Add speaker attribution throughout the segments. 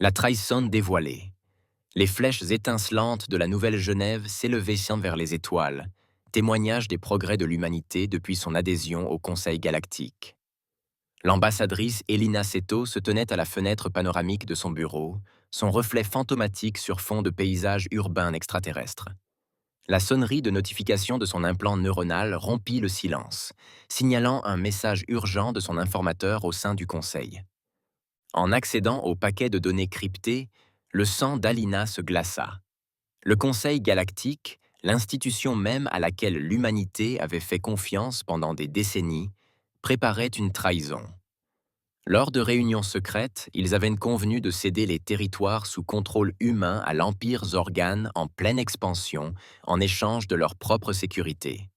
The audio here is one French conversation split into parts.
Speaker 1: La trahison dévoilée. Les flèches étincelantes de la Nouvelle Genève s'élevaient vers les étoiles, témoignage des progrès de l'humanité depuis son adhésion au Conseil galactique. L'ambassadrice Elina Seto se tenait à la fenêtre panoramique de son bureau, son reflet fantomatique sur fond de paysages urbains extraterrestres. La sonnerie de notification de son implant neuronal rompit le silence, signalant un message urgent de son informateur au sein du Conseil. En accédant au paquet de données cryptées, le sang d'Alina se glaça. Le Conseil galactique, l'institution même à laquelle l'humanité avait fait confiance pendant des décennies, préparait une trahison. Lors de réunions secrètes, ils avaient convenu de céder les territoires sous contrôle humain à l'Empire Zorgan en pleine expansion en échange de leur propre sécurité.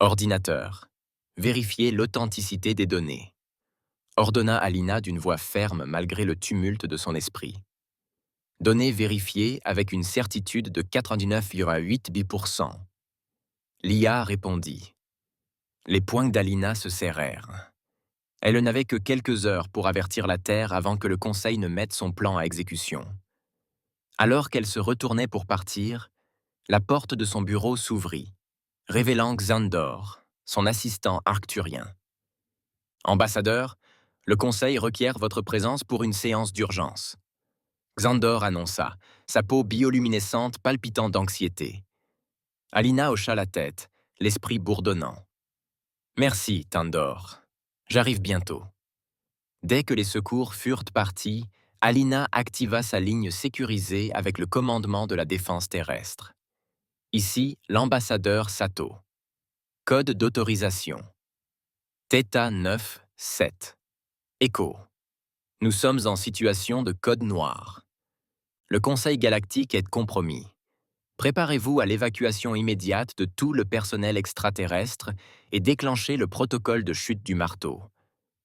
Speaker 1: Ordinateur, vérifiez l'authenticité des données, ordonna Alina d'une voix ferme malgré le tumulte de son esprit. Données vérifiées avec une certitude de 99,8%. L'IA répondit. Les poings d'Alina se serrèrent. Elle n'avait que quelques heures pour avertir la Terre avant que le Conseil ne mette son plan à exécution. Alors qu'elle se retournait pour partir, la porte de son bureau s'ouvrit, révélant Xandor, son assistant arcturien. « Ambassadeur, le Conseil requiert votre présence pour une séance d'urgence. » Xandor annonça, sa peau bioluminescente palpitant d'anxiété. Alina hocha la tête, l'esprit bourdonnant. « Merci, Tandor. J'arrive bientôt. » Dès que les secours furent partis, Alina activa sa ligne sécurisée avec le commandement de la défense terrestre. Ici, l'ambassadeur Sato. Code d'autorisation. Theta 9-7. Écho. Nous sommes en situation de code noir. Le Conseil galactique est compromis. Préparez-vous à l'évacuation immédiate de tout le personnel extraterrestre et déclenchez le protocole de chute du marteau.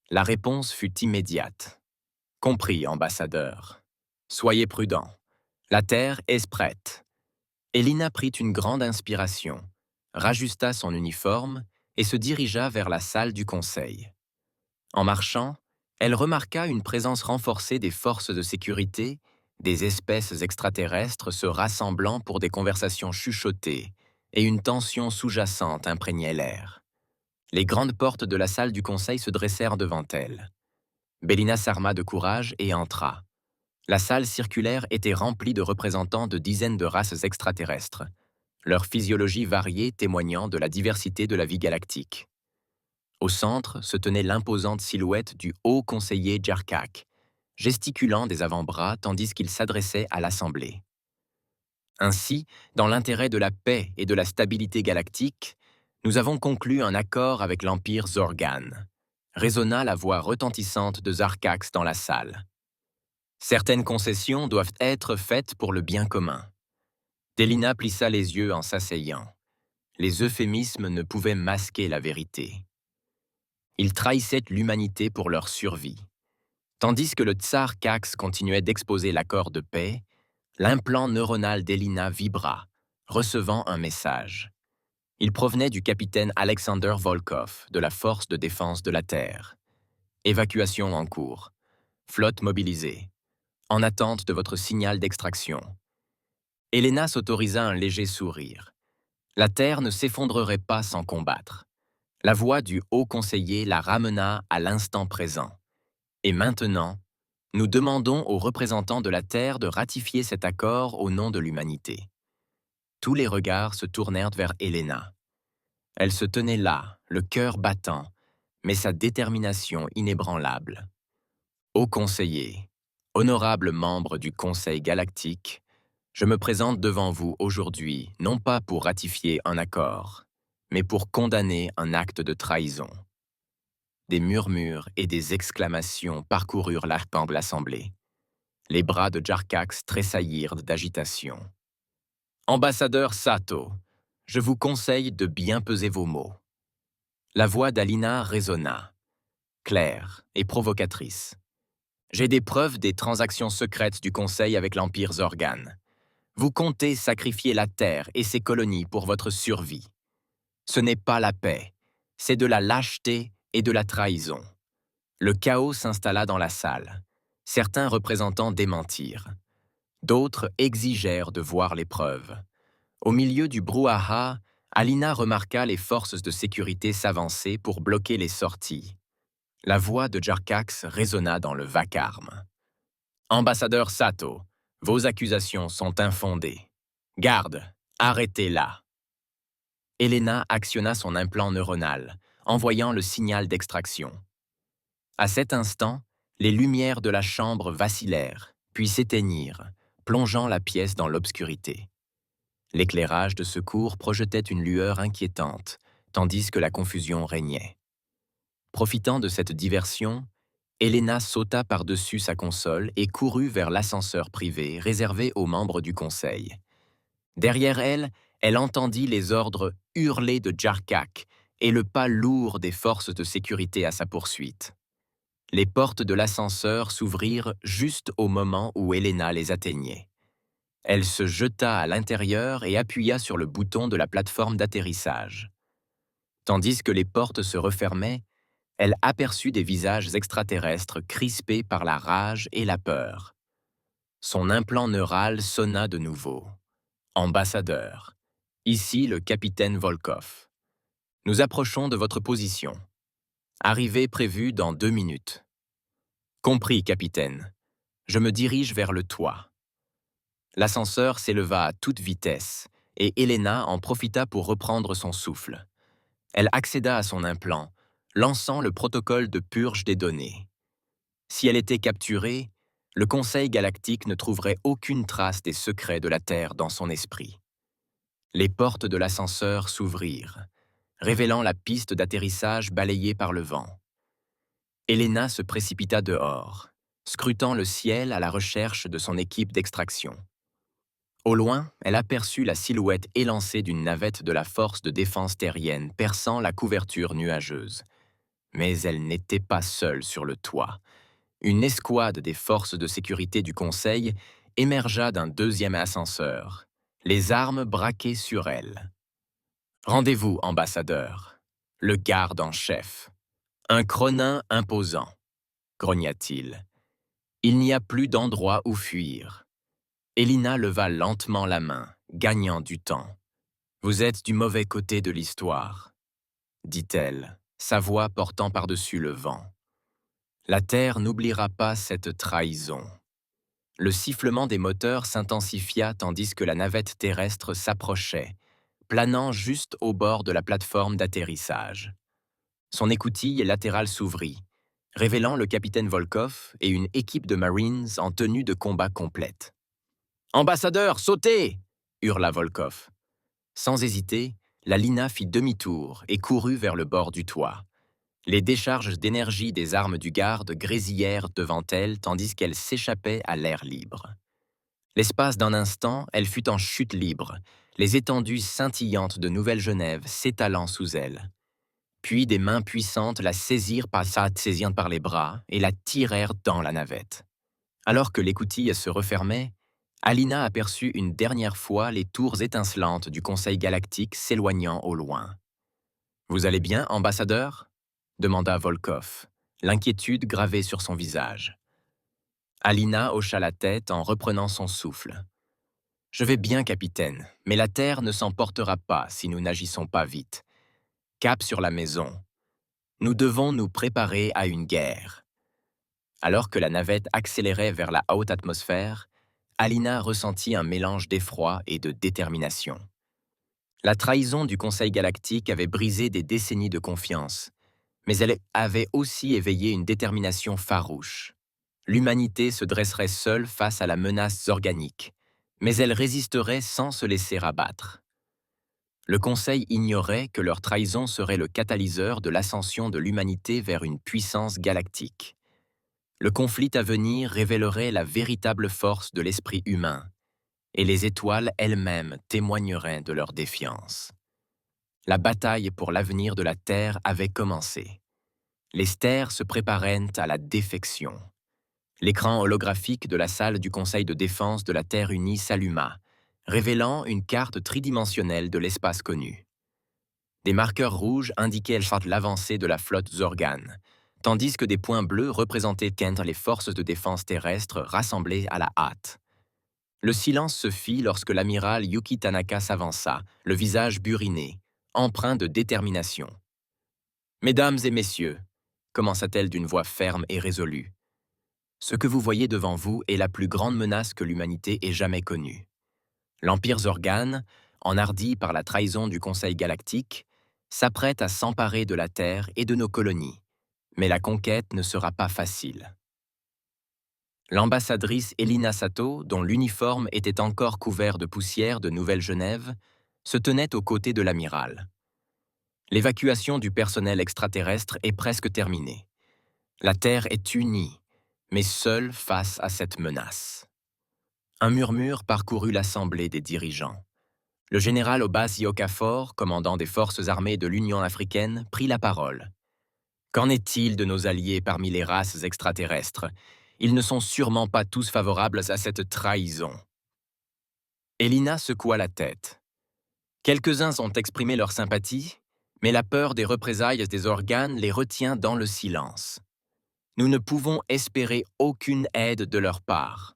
Speaker 1: La réponse fut immédiate. Compris, ambassadeur. Soyez prudent. La Terre est prête. Elina prit une grande inspiration, rajusta son uniforme et se dirigea vers la salle du Conseil. En marchant, elle remarqua une présence renforcée des forces de sécurité, des espèces extraterrestres se rassemblant pour des conversations chuchotées, et une tension sous-jacente imprégnait l'air. Les grandes portes de la salle du Conseil se dressèrent devant elle. Bélina s'arma de courage et entra. La salle circulaire était remplie de représentants de dizaines de races extraterrestres, leur physiologie variée témoignant de la diversité de la vie galactique. Au centre se tenait l'imposante silhouette du haut conseiller Jarkak, gesticulant des avant-bras tandis qu'il s'adressait à l'Assemblée. Ainsi, dans l'intérêt de la paix et de la stabilité galactique, nous avons conclu un accord avec l'Empire Zorgan, résonna la voix retentissante de Zarkax dans la salle. Certaines concessions doivent être faites pour le bien commun. Delina plissa les yeux en s'asseyant. Les euphémismes ne pouvaient masquer la vérité. Ils trahissaient l'humanité pour leur survie. Tandis que le tsar Kax continuait d'exposer l'accord de paix, l'implant neuronal d'Elina vibra, recevant un message. Il provenait du capitaine Alexander Volkov de la Force de défense de la Terre. Évacuation en cours. Flotte mobilisée. En attente de votre signal d'extraction. Elena s'autorisa un léger sourire. La Terre ne s'effondrerait pas sans combattre. La voix du haut conseiller la ramena à l'instant présent. Et maintenant, nous demandons aux représentants de la Terre de ratifier cet accord au nom de l'humanité. Tous les regards se tournèrent vers Elena. Elle se tenait là, le cœur battant, mais sa détermination inébranlable. Haut conseiller, honorable membre du Conseil galactique, je me présente devant vous aujourd'hui non pas pour ratifier un accord, mais pour condamner un acte de trahison. Des murmures et des exclamations parcoururent l'arpent de l'Assemblée. Les bras de Jarkax tressaillirent d'agitation. « Ambassadeur Sato, je vous conseille de bien peser vos mots. » La voix d'Alina résonna, claire et provocatrice. « J'ai des preuves des transactions secrètes du Conseil avec l'Empire Zorgan. Vous comptez sacrifier la Terre et ses colonies pour votre survie. Ce n'est pas la paix, c'est de la lâcheté et de la trahison. » Le chaos s'installa dans la salle. Certains représentants démentirent. D'autres exigèrent de voir les preuves. Au milieu du brouhaha, Alina remarqua les forces de sécurité s'avancer pour bloquer les sorties. La voix de Jarkax résonna dans le vacarme. « Ambassadeur Sato, vos accusations sont infondées. Garde, arrêtez-la !» Elena actionna son implant neuronal, envoyant le signal d'extraction. À cet instant, les lumières de la chambre vacillèrent, puis s'éteignirent, plongeant la pièce dans l'obscurité. L'éclairage de secours projetait une lueur inquiétante, tandis que la confusion régnait. Profitant de cette diversion, Elena sauta par-dessus sa console et courut vers l'ascenseur privé réservé aux membres du conseil. Derrière elle, elle entendit les ordres hurlés de Jarkak et le pas lourd des forces de sécurité à sa poursuite. Les portes de l'ascenseur s'ouvrirent juste au moment où Elena les atteignait. Elle se jeta à l'intérieur et appuya sur le bouton de la plateforme d'atterrissage. Tandis que les portes se refermaient, elle aperçut des visages extraterrestres crispés par la rage et la peur. Son implant neural sonna de nouveau. « Ambassadeur, ici le capitaine Volkov. Nous approchons de votre position. Arrivée prévue dans 2 minutes. » « Compris, capitaine. Je me dirige vers le toit. » L'ascenseur s'éleva à toute vitesse, et Elena en profita pour reprendre son souffle. Elle accéda à son implant, lançant le protocole de purge des données. Si elle était capturée, le Conseil galactique ne trouverait aucune trace des secrets de la Terre dans son esprit. Les portes de l'ascenseur s'ouvrirent, révélant la piste d'atterrissage balayée par le vent. Elena se précipita dehors, scrutant le ciel à la recherche de son équipe d'extraction. Au loin, elle aperçut la silhouette élancée d'une navette de la force de défense terrienne perçant la couverture nuageuse. Mais elle n'était pas seule sur le toit. Une escouade des forces de sécurité du Conseil émergea d'un 2e ascenseur, les armes braquées sur elle. « Rendez-vous, ambassadeur, le garde en chef. Un Cronin imposant, » grogna-t-il. « Il n'y a plus d'endroit où fuir. » Elina leva lentement la main, gagnant du temps. « Vous êtes du mauvais côté de l'histoire, » dit-elle, sa voix portant par-dessus le vent. « La Terre n'oubliera pas cette trahison. » Le sifflement des moteurs s'intensifia tandis que la navette terrestre s'approchait, planant juste au bord de la plateforme d'atterrissage. Son écoutille latérale s'ouvrit, révélant le capitaine Volkov et une équipe de Marines en tenue de combat complète. « Ambassadeur, sautez !» hurla Volkov. Sans hésiter, la Lina fit demi-tour et courut vers le bord du toit. Les décharges d'énergie des armes du garde grésillèrent devant elle tandis qu'elle s'échappait à l'air libre. L'espace d'un instant, elle fut en chute libre, les étendues scintillantes de Nouvelle-Genève s'étalant sous elle. Puis des mains puissantes la saisirent par les bras et la tirèrent dans la navette. Alors que l'écoutille se refermait, Alina aperçut une dernière fois les tours étincelantes du Conseil galactique s'éloignant au loin. « Vous allez bien, ambassadeur ?» demanda Volkov, l'inquiétude gravée sur son visage. Alina hocha la tête en reprenant son souffle. « Je vais bien, capitaine, mais la Terre ne s'en portera pas si nous n'agissons pas vite. Cap sur la maison. Nous devons nous préparer à une guerre. » Alors que la navette accélérait vers la haute atmosphère, Alina ressentit un mélange d'effroi et de détermination. La trahison du Conseil galactique avait brisé des décennies de confiance, mais elle avait aussi éveillé une détermination farouche. L'humanité se dresserait seule face à la menace organique, mais elle résisterait sans se laisser abattre. Le Conseil ignorait que leur trahison serait le catalyseur de l'ascension de l'humanité vers une puissance galactique. Le conflit à venir révélerait la véritable force de l'esprit humain, et les étoiles elles-mêmes témoigneraient de leur défiance. La bataille pour l'avenir de la Terre avait commencé. Les stères se préparaient à la défection. L'écran holographique de la salle du Conseil de défense de la Terre unie s'alluma, révélant une carte tridimensionnelle de l'espace connu. Des marqueurs rouges indiquaient l'avancée de la flotte Zorgan, tandis que des points bleus représentaient Kent les forces de défense terrestres rassemblées à la hâte. Le silence se fit lorsque l'amiral Yuki Tanaka s'avança, le visage buriné, empreint de détermination. « Mesdames et messieurs, commença-t-elle d'une voix ferme et résolue, ce que vous voyez devant vous est la plus grande menace que l'humanité ait jamais connue. L'Empire Zorgan, enhardi par la trahison du Conseil galactique, s'apprête à s'emparer de la Terre et de nos colonies, mais la conquête ne sera pas facile. » L'ambassadrice Elina Sato, dont l'uniforme était encore couvert de poussière de Nouvelle-Genève, se tenait aux côtés de l'amiral. L'évacuation du personnel extraterrestre est presque terminée. La Terre est unie, mais seule face à cette menace. Un murmure parcourut l'assemblée des dirigeants. Le général Obasi Okafor, commandant des forces armées de l'Union africaine, prit la parole. « Qu'en est-il de nos alliés parmi les races extraterrestres ? Ils ne sont sûrement pas tous favorables à cette trahison. » Elina secoua la tête. Quelques-uns ont exprimé leur sympathie, mais la peur des représailles des organes les retient dans le silence. Nous ne pouvons espérer aucune aide de leur part.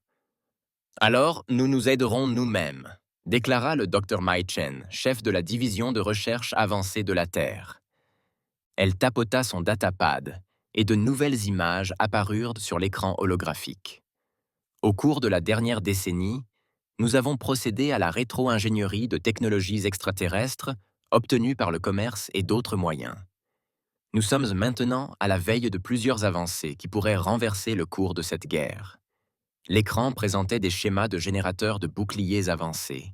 Speaker 1: Alors, nous nous aiderons nous-mêmes, déclara le Dr Mai Chen, chef de la division de recherche avancée de la Terre. Elle tapota son datapad, et de nouvelles images apparurent sur l'écran holographique. Au cours de la dernière décennie, nous avons procédé à la rétro-ingénierie de technologies extraterrestres obtenues par le commerce et d'autres moyens. Nous sommes maintenant à la veille de plusieurs avancées qui pourraient renverser le cours de cette guerre. L'écran présentait des schémas de générateurs de boucliers avancés,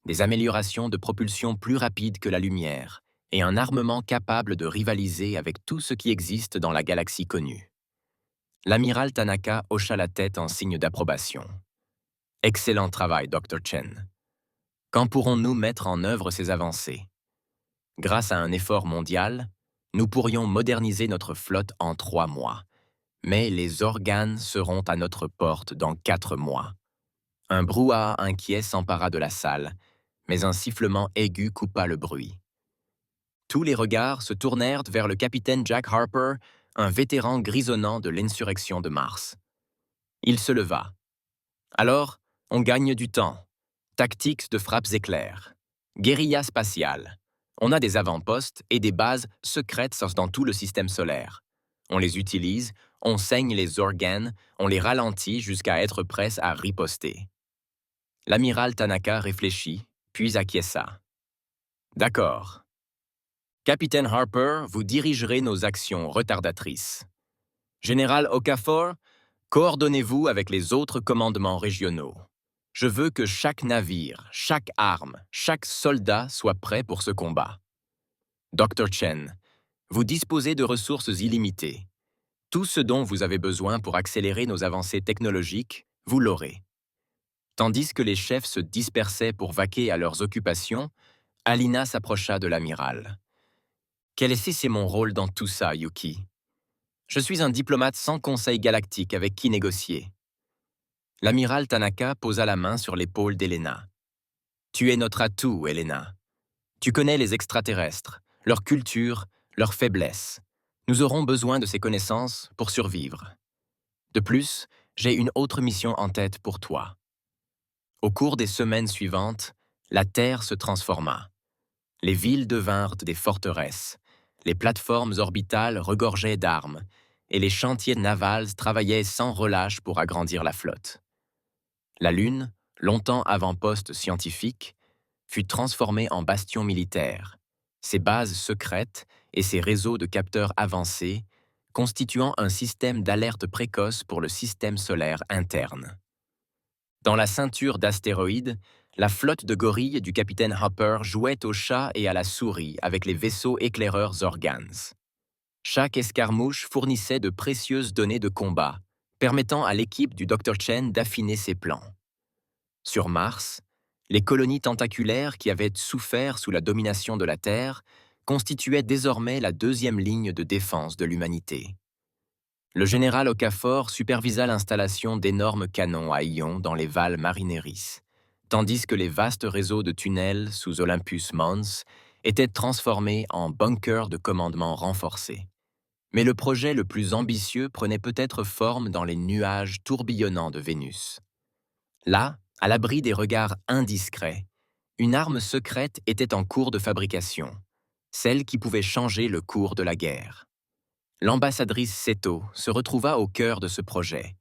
Speaker 1: des améliorations de propulsion plus rapides que la lumière et un armement capable de rivaliser avec tout ce qui existe dans la galaxie connue. L'amiral Tanaka hocha la tête en signe d'approbation. « Excellent travail, Dr Chen. Quand pourrons-nous mettre en œuvre ces avancées? Grâce à un effort mondial, nous pourrions moderniser notre flotte en 3 mois, mais les organes seront à notre porte dans 4 mois. » Un brouhaha inquiet s'empara de la salle, mais un sifflement aigu coupa le bruit. Tous les regards se tournèrent vers le capitaine Jack Harper, un vétéran grisonnant de l'insurrection de Mars. Il se leva. « Alors, on gagne du temps. Tactiques de frappes éclairs. Guérilla spatiale. On a des avant-postes et des bases secrètes dans tout le système solaire. On les utilise, on saigne les organes, on les ralentit jusqu'à être prêts à riposter. » L'amiral Tanaka réfléchit, puis acquiesça. « D'accord. Capitaine Harper, vous dirigerez nos actions retardatrices. Général Okafor, coordonnez-vous avec les autres commandements régionaux. Je veux que chaque navire, chaque arme, chaque soldat soit prêt pour ce combat. Dr Chen, vous disposez de ressources illimitées. Tout ce dont vous avez besoin pour accélérer nos avancées technologiques, vous l'aurez. » Tandis que les chefs se dispersaient pour vaquer à leurs occupations, Alina s'approcha de l'amiral. « Quel est mon rôle dans tout ça, Yuki? Je suis un diplomate sans conseil galactique avec qui négocier. » L'amiral Tanaka posa la main sur l'épaule d'Elena. « Tu es notre atout, Elena. Tu connais les extraterrestres, leur culture, leurs faiblesses. Nous aurons besoin de ces connaissances pour survivre. De plus, j'ai une autre mission en tête pour toi. » Au cours des semaines suivantes, la Terre se transforma. Les villes devinrent des forteresses, les plateformes orbitales regorgeaient d'armes, et les chantiers navals travaillaient sans relâche pour agrandir la flotte. La Lune, longtemps avant-poste scientifique, fut transformée en bastion militaire, ses bases secrètes et ses réseaux de capteurs avancés, constituant un système d'alerte précoce pour le système solaire interne. Dans la ceinture d'astéroïdes, la flotte de gorilles du capitaine Hopper jouait au chat et à la souris avec les vaisseaux éclaireurs Organs. Chaque escarmouche fournissait de précieuses données de combat, permettant à l'équipe du Dr Chen d'affiner ses plans. Sur Mars, les colonies tentaculaires qui avaient souffert sous la domination de la Terre constituaient désormais la deuxième ligne de défense de l'humanité. Le général Okafor supervisa l'installation d'énormes canons à ions dans les Val Marineris, tandis que les vastes réseaux de tunnels sous Olympus Mons étaient transformés en bunkers de commandement renforcés. Mais le projet le plus ambitieux prenait peut-être forme dans les nuages tourbillonnants de Vénus. Là, à l'abri des regards indiscrets, une arme secrète était en cours de fabrication, celle qui pouvait changer le cours de la guerre. L'ambassadrice Seto se retrouva au cœur de ce projet,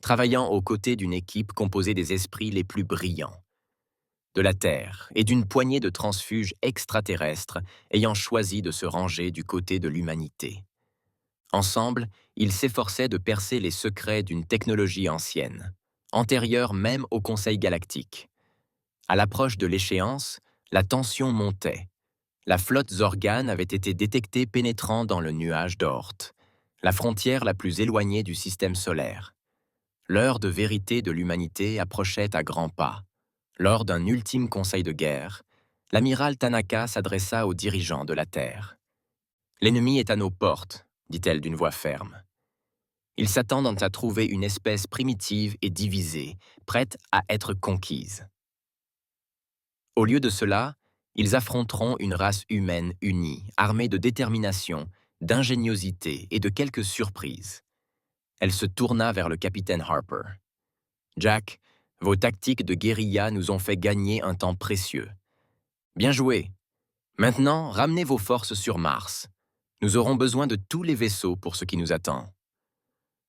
Speaker 1: travaillant aux côtés d'une équipe composée des esprits les plus brillants de la Terre et d'une poignée de transfuges extraterrestres ayant choisi de se ranger du côté de l'humanité. Ensemble, ils s'efforçaient de percer les secrets d'une technologie ancienne, antérieure même au Conseil galactique. À l'approche de l'échéance, la tension montait. La flotte Zorgan avait été détectée pénétrant dans le nuage d'Oort, la frontière la plus éloignée du système solaire. L'heure de vérité de l'humanité approchait à grands pas. Lors d'un ultime conseil de guerre, l'amiral Tanaka s'adressa aux dirigeants de la Terre. « L'ennemi est à nos portes », dit-elle d'une voix ferme. « Ils s'attendent à trouver une espèce primitive et divisée, prête à être conquise. Au lieu de cela, ils affronteront une race humaine unie, armée de détermination, d'ingéniosité et de quelques surprises. » Elle se tourna vers le capitaine Harper. « Jack, vos tactiques de guérilla nous ont fait gagner un temps précieux. Bien joué. Maintenant, ramenez vos forces sur Mars. Nous aurons besoin de tous les vaisseaux pour ce qui nous attend. »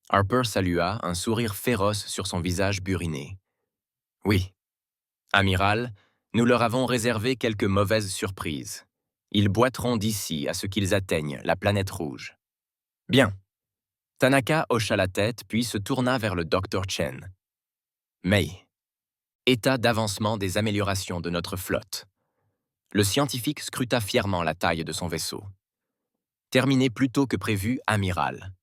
Speaker 1: Harper salua, un sourire féroce sur son visage buriné. « Oui. Amiral, nous leur avons réservé quelques mauvaises surprises. Ils boiteront d'ici à ce qu'ils atteignent la planète rouge. » « Bien. » Tanaka hocha la tête puis se tourna vers le Dr. Chen. « Mei. État d'avancement des améliorations de notre flotte. » Le scientifique scruta fièrement la taille de son vaisseau. « Terminé plus tôt que prévu, amiral.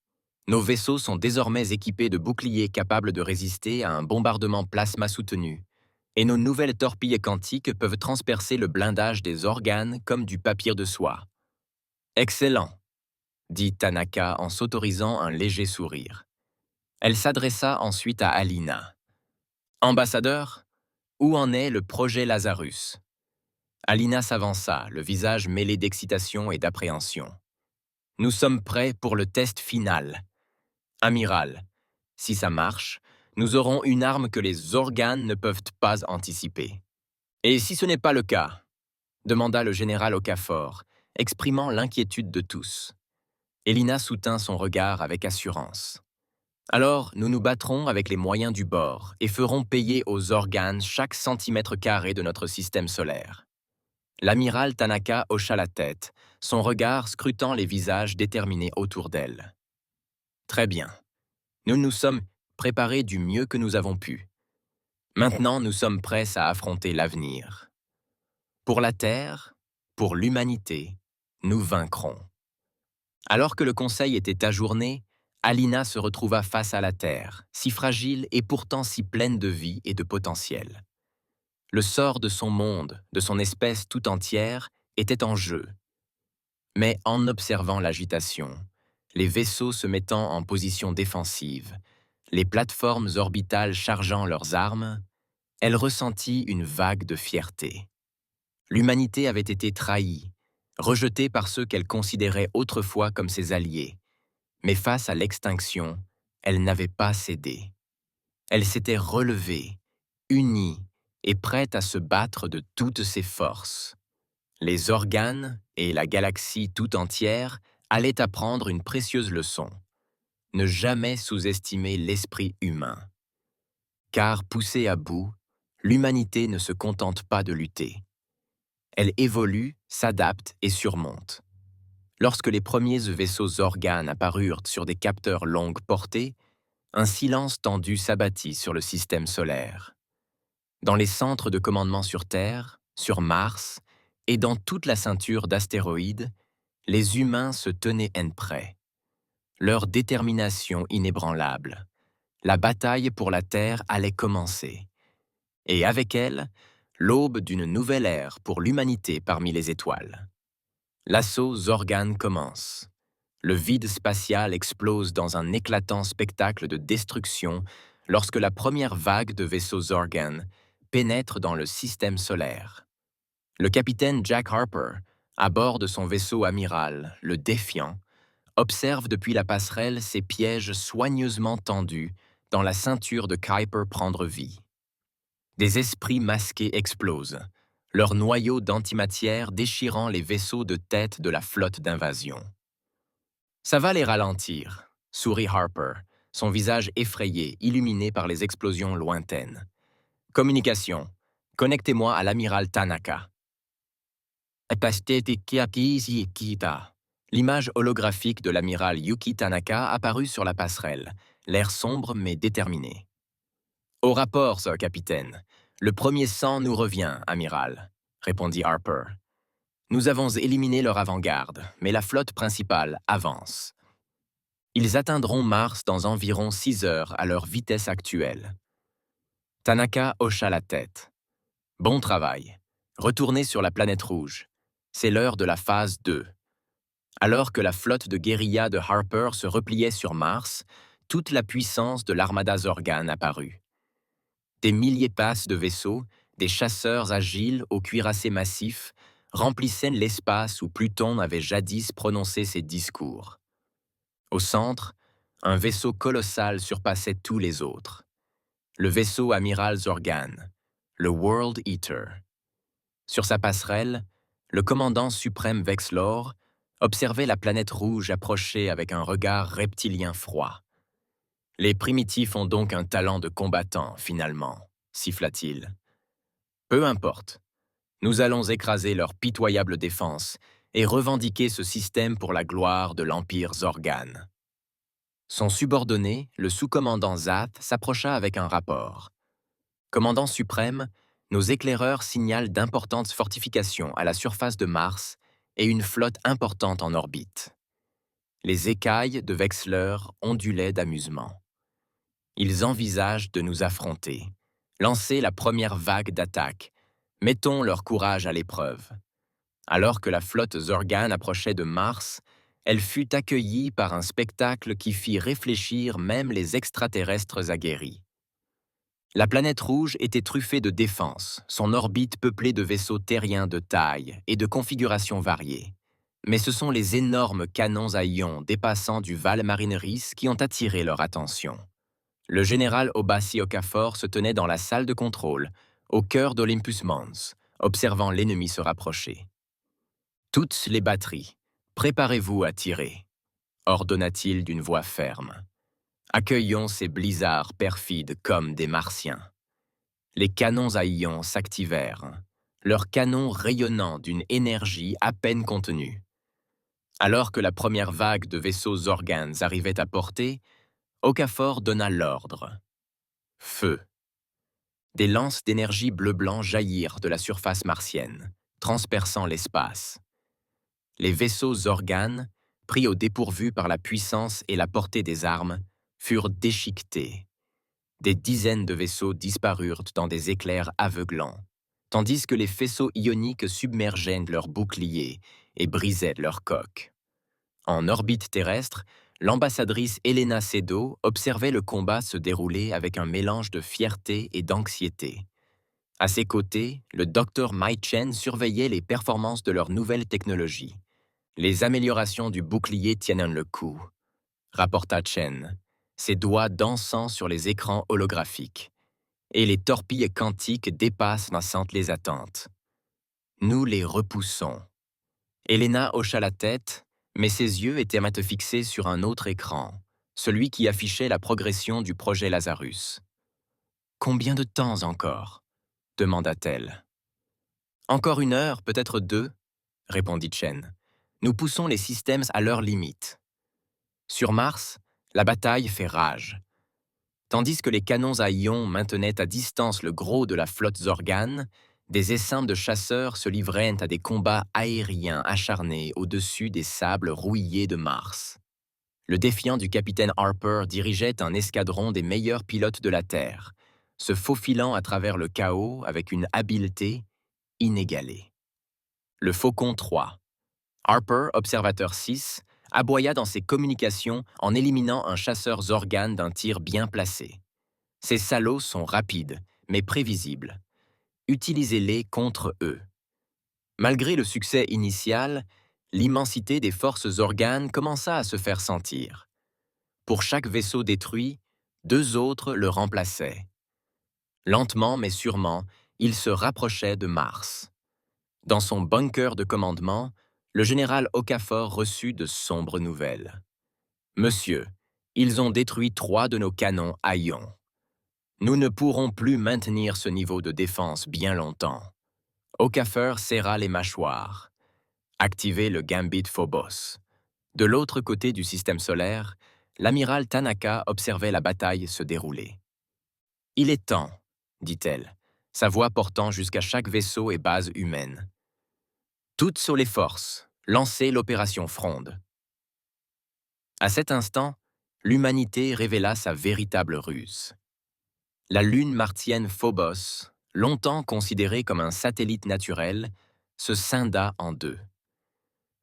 Speaker 1: Nos vaisseaux sont désormais équipés de boucliers capables de résister à un bombardement plasma soutenu, et nos nouvelles torpilles quantiques peuvent transpercer le blindage des organes comme du papier de soie. »« Excellent !» dit Tanaka en s'autorisant un léger sourire. Elle s'adressa ensuite à Alina. « Ambassadeur, où en est le projet Lazarus ?» Alina s'avança, le visage mêlé d'excitation et d'appréhension. « Nous sommes prêts pour le test final. Amiral, si ça marche, nous aurons une arme que les organes ne peuvent pas anticiper. »« Et si ce n'est pas le cas ?» demanda le général Okafor, exprimant l'inquiétude de tous. Elina soutint son regard avec assurance. « Alors, nous nous battrons avec les moyens du bord et ferons payer aux organes chaque centimètre carré de notre système solaire. » L'amiral Tanaka hocha la tête, son regard scrutant les visages déterminés autour d'elle. « Très bien. Nous nous sommes préparés du mieux que nous avons pu. Maintenant, nous sommes prêts à affronter l'avenir. Pour la Terre, pour l'humanité, nous vaincrons. » Alors que le conseil était ajourné, Alina se retrouva face à la Terre, si fragile et pourtant si pleine de vie et de potentiel. Le sort de son monde, de son espèce tout entière, était en jeu. Mais en observant l'agitation, les vaisseaux se mettant en position défensive, les plateformes orbitales chargeant leurs armes, elle ressentit une vague de fierté. L'humanité avait été trahie, rejetée par ceux qu'elle considérait autrefois comme ses alliés. Mais face à l'extinction, elle n'avait pas cédé. Elle s'était relevée, unie et prête à se battre de toutes ses forces. Les organes et la galaxie tout entière allaient apprendre une précieuse leçon. Ne jamais sous-estimer l'esprit humain. Car poussée à bout, l'humanité ne se contente pas de lutter. Elle évolue, s'adapte et surmonte. Lorsque les premiers vaisseaux organes apparurent sur des capteurs longue portée, un silence tendu s'abattit sur le système solaire. Dans les centres de commandement sur Terre, sur Mars et dans toute la ceinture d'astéroïdes, les humains se tenaient prêts. Leur détermination inébranlable. La bataille pour la Terre allait commencer. Et avec elle, l'aube d'une nouvelle ère pour l'humanité parmi les étoiles. L'assaut Zorgan commence. Le vide spatial explose dans un éclatant spectacle de destruction lorsque la première vague de vaisseaux Zorgan pénètre dans le système solaire. Le capitaine Jack Harper, à bord de son vaisseau amiral, le Défiant, observe depuis la passerelle ces pièges soigneusement tendus dans la ceinture de Kuiper prendre vie. Des esprits masqués explosent, leurs noyaux d'antimatière déchirant les vaisseaux de tête de la flotte d'invasion. Ça va les ralentir, sourit Harper, son visage effrayé, illuminé par les explosions lointaines. Communication. Connectez-moi à l'amiral Tanaka. L'image holographique de l'amiral Yuki Tanaka apparut sur la passerelle, l'air sombre mais déterminé. Au rapport, Sir Capitaine. Le premier sang nous revient, amiral, répondit Harper. Nous avons éliminé leur avant-garde, mais la flotte principale avance. Ils atteindront Mars dans environ 6 heures à leur vitesse actuelle. Tanaka hocha la tête. Bon travail. Retournez sur la planète rouge. C'est l'heure de la phase 2. Alors que la flotte de guérilla de Harper se repliait sur Mars, toute la puissance de l'armada Zorgan apparut. Des milliers passes de vaisseaux, des chasseurs agiles aux cuirassés massifs, remplissaient l'espace où Pluton avait jadis prononcé ses discours. Au centre, un vaisseau colossal surpassait tous les autres. Le vaisseau amiral Zorgan, le World Eater. Sur sa passerelle, le commandant suprême Vexlor observait la planète rouge approcher avec un regard reptilien froid. Les primitifs ont donc un talent de combattant, finalement, siffla-t-il. Peu importe. Nous allons écraser leur pitoyable défense et revendiquer ce système pour la gloire de l'Empire Zorgan. Son subordonné, le sous-commandant Zath, s'approcha avec un rapport. Commandant suprême, nos éclaireurs signalent d'importantes fortifications à la surface de Mars et une flotte importante en orbite. Les écailles de Wexler ondulaient d'amusement. Ils envisagent de nous affronter, lancer la première vague d'attaque. Mettons leur courage à l'épreuve. Alors que la flotte Zorgan approchait de Mars, elle fut accueillie par un spectacle qui fit réfléchir même les extraterrestres aguerris. La planète rouge était truffée de défenses, son orbite peuplée de vaisseaux terriens de taille et de configurations variées. Mais ce sont les énormes canons à ions dépassant du Val Marineris qui ont attiré leur attention. Le général Obasi Okafor se tenait dans la salle de contrôle, au cœur d'Olympus Mons, observant l'ennemi se rapprocher. « Toutes les batteries, préparez-vous à tirer », ordonna-t-il d'une voix ferme. « Accueillons ces blizzards perfides comme des martiens. » Les canons à ions s'activèrent, leurs canons rayonnant d'une énergie à peine contenue. Alors que la première vague de vaisseaux Zorgans arrivait à portée, Okafor donna l'ordre. Feu. Des lances d'énergie bleu-blanc jaillirent de la surface martienne, transperçant l'espace. Les vaisseaux Zorgan, pris au dépourvu par la puissance et la portée des armes, furent déchiquetés. Des dizaines de vaisseaux disparurent dans des éclairs aveuglants, tandis que les faisceaux ioniques submergeaient leurs boucliers et brisaient leurs coques. En orbite terrestre, l'ambassadrice Elena Sedo observait le combat se dérouler avec un mélange de fierté et d'anxiété. À ses côtés, le docteur Mai Chen surveillait les performances de leur nouvelle technologie. Les améliorations du bouclier tiennent le coup, rapporta Chen, ses doigts dansant sur les écrans holographiques. Et les torpilles quantiques dépassent les attentes. Nous les repoussons. Elena hocha la tête, mais ses yeux étaient maintenant fixés sur un autre écran, celui qui affichait la progression du projet Lazarus. « Combien de temps encore ?» demanda-t-elle. « Encore 1 heure, peut-être 2, répondit Chen. Nous poussons les systèmes à leur limite. Sur Mars, la bataille fait rage. Tandis que les canons à ions maintenaient à distance le gros de la flotte Zorgan, des essaims de chasseurs se livraient à des combats aériens acharnés au-dessus des sables rouillés de Mars. Le défiant du capitaine Harper dirigeait un escadron des meilleurs pilotes de la Terre, se faufilant à travers le chaos avec une habileté inégalée. Le Faucon 3. Harper, observateur 6, aboya dans ses communications en éliminant un chasseur Zorgan d'un tir bien placé. Ces salauds sont rapides, mais prévisibles. Utilisez-les contre eux. Malgré le succès initial, l'immensité des forces organes commença à se faire sentir. Pour chaque vaisseau détruit, 2 autres le remplaçaient. Lentement mais sûrement, il se rapprochait de Mars. Dans son bunker de commandement, le général Okafor reçut de sombres nouvelles. « Monsieur, ils ont détruit 3 de nos canons à ions. Nous ne pourrons plus maintenir ce niveau de défense bien longtemps. » Okafor serra les mâchoires. Activez le Gambit Phobos. De l'autre côté du système solaire, l'amiral Tanaka observait la bataille se dérouler. « Il est temps, dit-elle, sa voix portant jusqu'à chaque vaisseau et base humaine. Toutes sur les forces, lancez l'opération Fronde. » À cet instant, l'humanité révéla sa véritable ruse. La lune martienne Phobos, longtemps considérée comme un satellite naturel, se scinda en 2.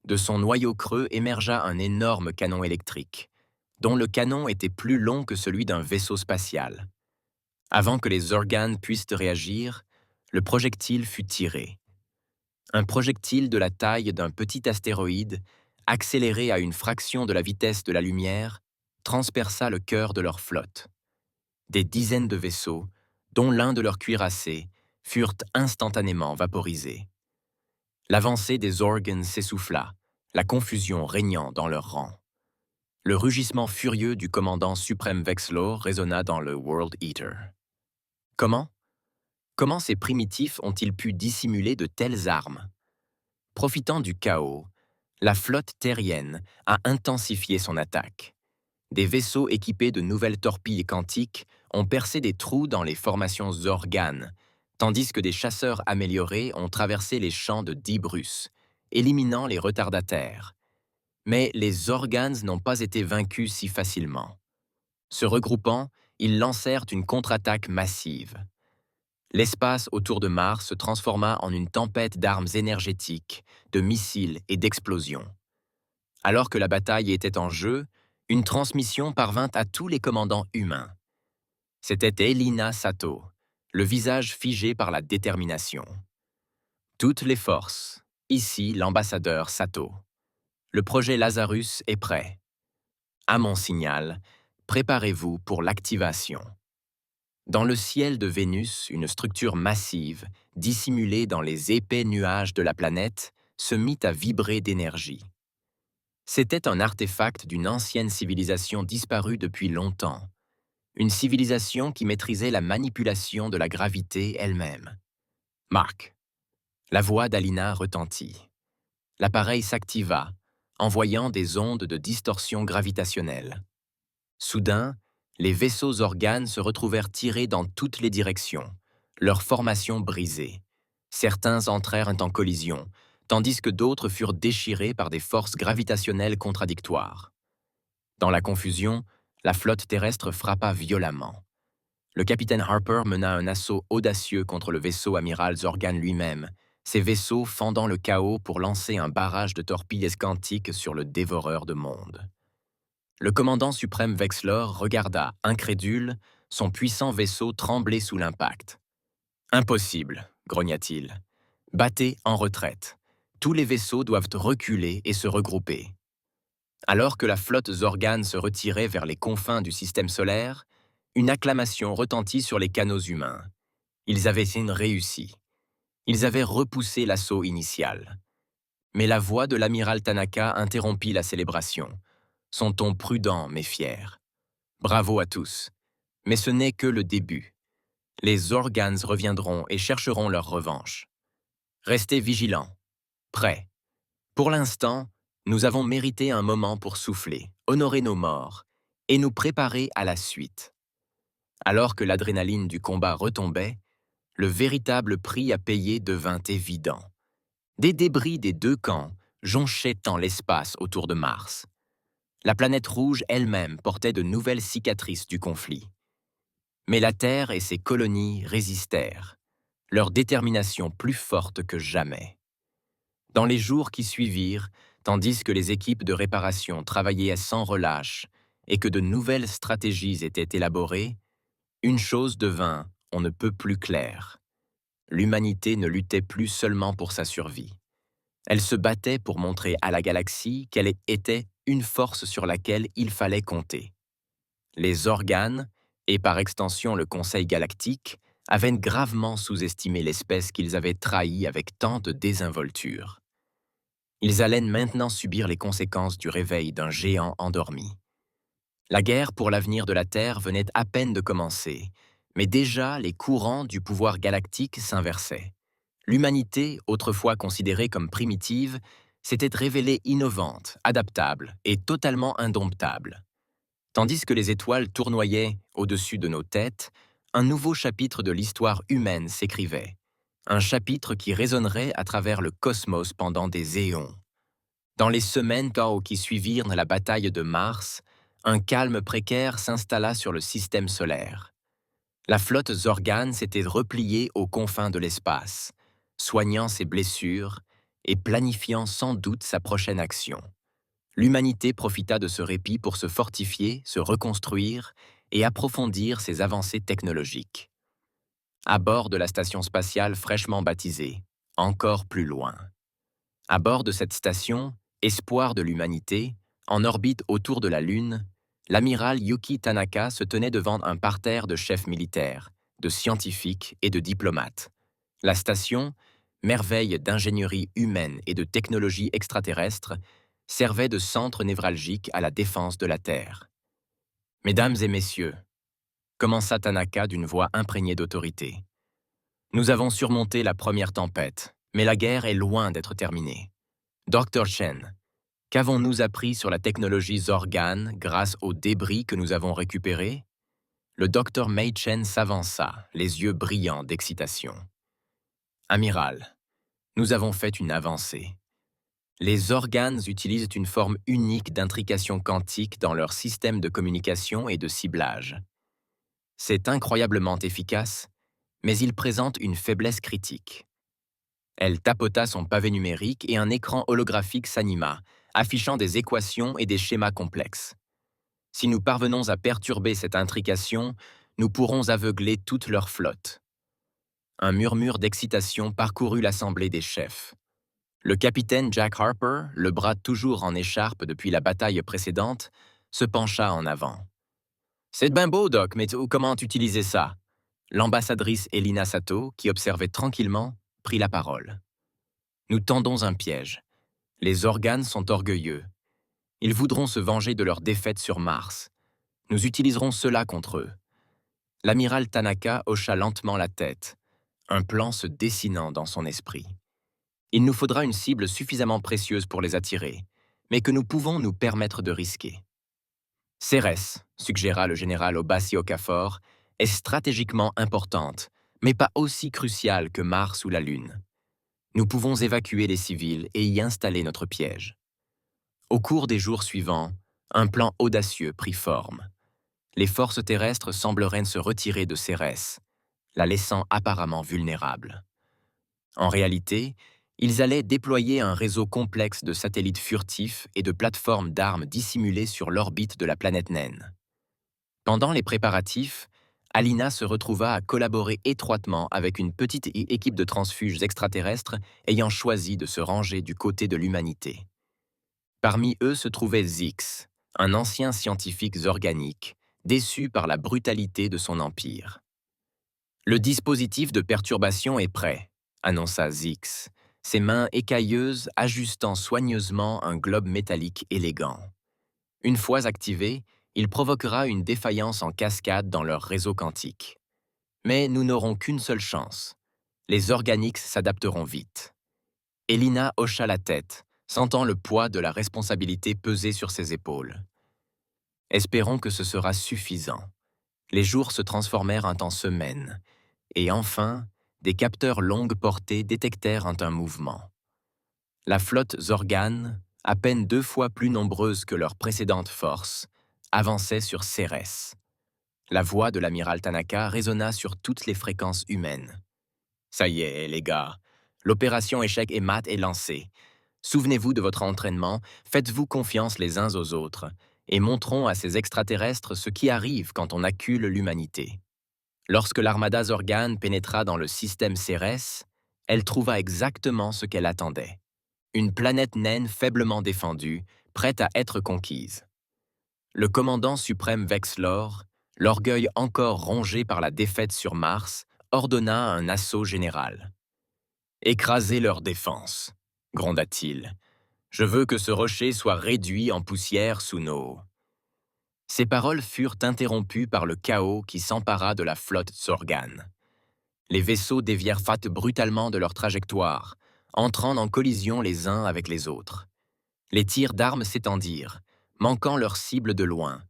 Speaker 1: De son noyau creux émergea un énorme canon électrique, dont le canon était plus long que celui d'un vaisseau spatial. Avant que les organes puissent réagir, le projectile fut tiré. Un projectile de la taille d'un petit astéroïde, accéléré à une fraction de la vitesse de la lumière, transperça le cœur de leur flotte. Des dizaines de vaisseaux, dont l'un de leurs cuirassés, furent instantanément vaporisés. L'avancée des organes s'essouffla, la confusion régnant dans leurs rangs. Le rugissement furieux du commandant suprême Vexlor résonna dans le World Eater. Comment ces primitifs ont-ils pu dissimuler de telles armes? Profitant du chaos, la flotte terrienne a intensifié son attaque. Des vaisseaux équipés de nouvelles torpilles quantiques ont percé des trous dans les formations organes, tandis que des chasseurs améliorés ont traversé les champs de Dybrus, éliminant les retardataires. Mais les organes n'ont pas été vaincus si facilement. Se regroupant, ils lancèrent une contre-attaque massive. L'espace autour de Mars se transforma en une tempête d'armes énergétiques, de missiles et d'explosions. Alors que la bataille était en jeu, une transmission parvint à tous les commandants humains. C'était Elina Sato, le visage figé par la détermination. Toutes les forces, ici l'ambassadeur Sato. Le projet Lazarus est prêt. À mon signal, préparez-vous pour l'activation. Dans le ciel de Vénus, une structure massive, dissimulée dans les épais nuages de la planète, se mit à vibrer d'énergie. C'était un artefact d'une ancienne civilisation disparue depuis longtemps. Une civilisation qui maîtrisait la manipulation de la gravité elle-même. Marc. La voix d'Alina retentit. L'appareil s'activa, envoyant des ondes de distorsion gravitationnelle. Soudain, les vaisseaux organes se retrouvèrent tirés dans toutes les directions, leur formation brisée. Certains entrèrent en collision, tandis que d'autres furent déchirés par des forces gravitationnelles contradictoires. Dans la confusion, la flotte terrestre frappa violemment. Le capitaine Harper mena un assaut audacieux contre le vaisseau amiral Zorgan lui-même, ces vaisseaux fendant le chaos pour lancer un barrage de torpilles quantiques sur le dévoreur de mondes. Le commandant suprême Vexlor regarda, incrédule, son puissant vaisseau trembler sous l'impact. « Impossible, grogna-t-il. Battez en retraite. Tous les vaisseaux doivent reculer et se regrouper. » Alors que la flotte Zorgan se retirait vers les confins du système solaire, une acclamation retentit sur les canaux humains. Ils avaient réussi. Ils avaient repoussé l'assaut initial. Mais la voix de l'amiral Tanaka interrompit la célébration. Son ton prudent mais fier. Bravo à tous. Mais ce n'est que le début. Les organes reviendront et chercheront leur revanche. Restez vigilants. Prêts. Pour l'instant, nous avons mérité un moment pour souffler, honorer nos morts et nous préparer à la suite. Alors que l'adrénaline du combat retombait, le véritable prix à payer devint évident. Des débris des 2 camps jonchaient dans l'espace autour de Mars. La planète rouge elle-même portait de nouvelles cicatrices du conflit. Mais la Terre et ses colonies résistèrent, leur détermination plus forte que jamais. Dans les jours qui suivirent, tandis que les équipes de réparation travaillaient sans relâche et que de nouvelles stratégies étaient élaborées, une chose devint on ne peut plus claire. L'humanité ne luttait plus seulement pour sa survie. Elle se battait pour montrer à la galaxie qu'elle était une force sur laquelle il fallait compter. Les organes, et par extension le Conseil galactique, avaient gravement sous-estimé l'espèce qu'ils avaient trahie avec tant de désinvolture. Ils allaient maintenant subir les conséquences du réveil d'un géant endormi. La guerre pour l'avenir de la Terre venait à peine de commencer, mais déjà les courants du pouvoir galactique s'inversaient. L'humanité, autrefois considérée comme primitive, s'était révélée innovante, adaptable et totalement indomptable. Tandis que les étoiles tournoyaient au-dessus de nos têtes, un nouveau chapitre de l'histoire humaine s'écrivait. Un chapitre qui résonnerait à travers le cosmos pendant des éons. Dans les semaines qui suivirent la bataille de Mars, un calme précaire s'installa sur le système solaire. La flotte Zorgan s'était repliée aux confins de l'espace, soignant ses blessures et planifiant sans doute sa prochaine action. L'humanité profita de ce répit pour se fortifier, se reconstruire et approfondir ses avancées technologiques. À bord de la station spatiale fraîchement baptisée, encore plus loin. À bord de cette station, espoir de l'humanité, en orbite autour de la Lune, l'amiral Yuki Tanaka se tenait devant un parterre de chefs militaires, de scientifiques et de diplomates. La station, merveille d'ingénierie humaine et de technologie extraterrestre, servait de centre névralgique à la défense de la Terre. « Mesdames et messieurs, commença Tanaka d'une voix imprégnée d'autorité, nous avons surmonté la première tempête, mais la guerre est loin d'être terminée. Dr. Chen, qu'avons-nous appris sur la technologie Zorgan grâce aux débris que nous avons récupérés? Le docteur Mei Chen s'avança, les yeux brillants d'excitation. Amiral, nous avons fait une avancée. Les organes utilisent une forme unique d'intrication quantique dans leur système de communication et de ciblage. C'est incroyablement efficace, mais il présente une faiblesse critique. Elle tapota son pavé numérique et un écran holographique s'anima, affichant des équations et des schémas complexes. Si nous parvenons à perturber cette intrication, nous pourrons aveugler toute leur flotte. Un murmure d'excitation parcourut l'assemblée des chefs. Le capitaine Jack Harper, le bras toujours en écharpe depuis la bataille précédente, se pencha en avant. « C'est bien beau, Doc, mais comment utiliser ça ?» L'ambassadrice Elina Sato, qui observait tranquillement, prit la parole. « Nous tendons un piège. Les organes sont orgueilleux. Ils voudront se venger de leur défaite sur Mars. Nous utiliserons cela contre eux. » L'amiral Tanaka hocha lentement la tête, un plan se dessinant dans son esprit. Il nous faudra une cible suffisamment précieuse pour les attirer, mais que nous pouvons nous permettre de risquer. Cérès, suggéra le général Obasi Okafor, est stratégiquement importante, mais pas aussi cruciale que Mars ou la Lune. Nous pouvons évacuer les civils et y installer notre piège. Au cours des jours suivants, un plan audacieux prit forme. Les forces terrestres sembleraient se retirer de Cérès, la laissant apparemment vulnérable. En réalité, ils allaient déployer un réseau complexe de satellites furtifs et de plateformes d'armes dissimulées sur l'orbite de la planète naine. Pendant les préparatifs, Alina se retrouva à collaborer étroitement avec une petite équipe de transfuges extraterrestres ayant choisi de se ranger du côté de l'humanité. Parmi eux se trouvait Zix, un ancien scientifique organique, déçu par la brutalité de son empire. « Le dispositif de perturbation est prêt », annonça Zix, ses mains écailleuses ajustant soigneusement un globe métallique élégant. Une fois activé, il provoquera une défaillance en cascade dans leur réseau quantique. Mais nous n'aurons qu'une seule chance. Les organiques s'adapteront vite. Elina hocha la tête, sentant le poids de la responsabilité peser sur ses épaules. Espérons que ce sera suffisant. Les jours se transformèrent en semaines, et enfin, des capteurs longue portée détectèrent un mouvement. La flotte Zorgan, à peine 2 fois plus nombreuse que leur précédente force, avançait sur Cérès. La voix de l'amiral Tanaka résonna sur toutes les fréquences humaines. « Ça y est, les gars, l'opération échec et mat est lancée. Souvenez-vous de votre entraînement, faites-vous confiance les uns aux autres, et montrons à ces extraterrestres ce qui arrive quand on accule l'humanité. » Lorsque l'armada Zorgan pénétra dans le système Cérès, elle trouva exactement ce qu'elle attendait. Une planète naine faiblement défendue, prête à être conquise. Le commandant suprême Vexlor, l'orgueil encore rongé par la défaite sur Mars, ordonna un assaut général. « Écrasez leur défense, gronda-t-il. Je veux que ce rocher soit réduit en poussière sous nos... » Ces paroles furent interrompues par le chaos qui s'empara de la flotte Zorgan. Les vaisseaux dévièrent brutalement de leur trajectoire, entrant en collision les uns avec les autres. Les tirs d'armes s'étendirent, manquant leur cible de loin,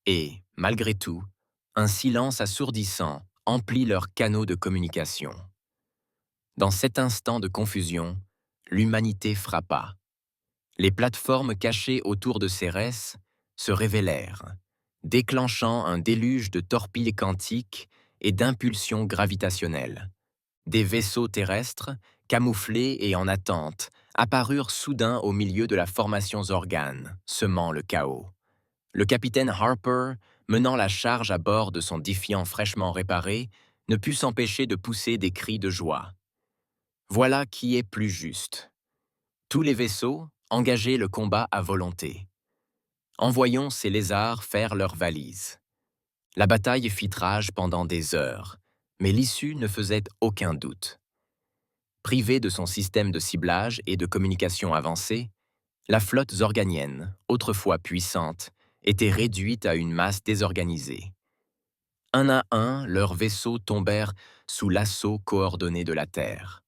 Speaker 1: et, malgré tout, un silence assourdissant emplit leurs canaux de communication. Dans cet instant de confusion, l'humanité frappa. Les plateformes cachées autour de Cérès se révélèrent, déclenchant un déluge de torpilles quantiques et d'impulsions gravitationnelles. Des vaisseaux terrestres, camouflés et en attente, apparurent soudain au milieu de la formation Zorgan, semant le chaos. Le capitaine Harper, menant la charge à bord de son Defiant fraîchement réparé, ne put s'empêcher de pousser des cris de joie. Voilà qui est plus juste. Tous les vaisseaux engageaient le combat à volonté. Envoyons ces lézards faire leurs valises. La bataille fit rage pendant des heures, mais l'issue ne faisait aucun doute. Privée de son système de ciblage et de communication avancé, la flotte zorganienne, autrefois puissante, était réduite à une masse désorganisée. Un à un, leurs vaisseaux tombèrent sous l'assaut coordonné de la Terre.